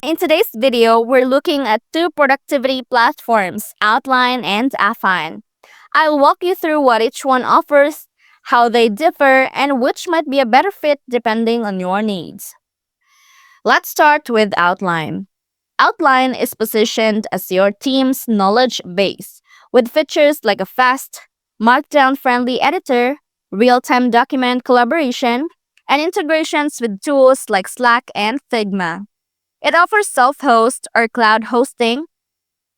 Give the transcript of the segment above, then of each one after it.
In today's video, we're looking at two productivity platforms, Outline and AFFiNE. I'll walk you through what each one offers, how they differ, and which might be a better fit depending on your needs. Let's start with Outline. Outline is positioned as your team's knowledge base, with features like a fast, markdown-friendly editor, real-time document collaboration, and integrations with tools like Slack and Figma. It offers self-host or cloud hosting,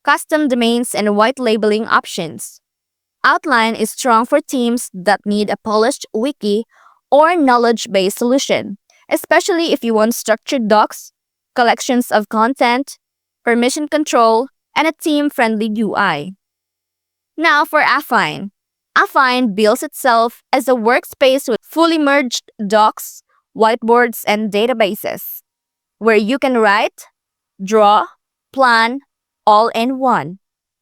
custom domains, and white labeling options. Outline is strong for teams that need a polished wiki or knowledge-based solution, especially if you want structured docs, collections of content, permission control, and a team-friendly UI. Now for AFFiNE. AFFiNE bills itself as a workspace with fully merged docs, whiteboards, and databases, where you can write, draw, plan, all in one.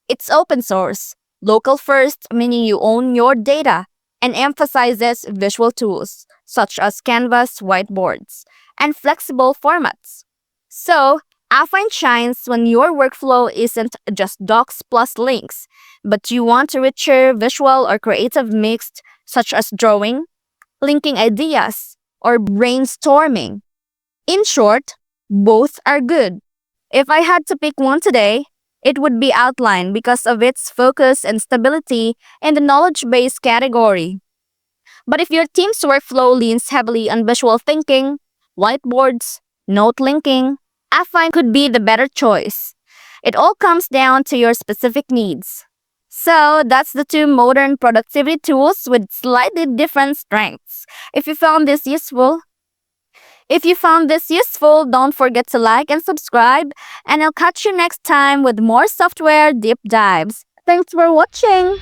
It's open source, local first, meaning you own your data, and emphasizes visual tools such as canvas, whiteboards, and flexible formats. So, AFFiNE shines when your workflow isn't just docs plus links, but you want a richer visual or creative mix such as drawing, linking ideas, or brainstorming. In short, both are good. If I had to pick one today, it would be Outline because of its focus and stability in the knowledge-based category. But if your team's workflow leans heavily on visual thinking, whiteboards, note linking, AFFiNE could be the better choice. It all comes down to your specific needs. So that's the two modern productivity tools with slightly different strengths. If you found this useful, don't forget to like and subscribe, and I'll catch you next time with more software deep dives. Thanks for watching!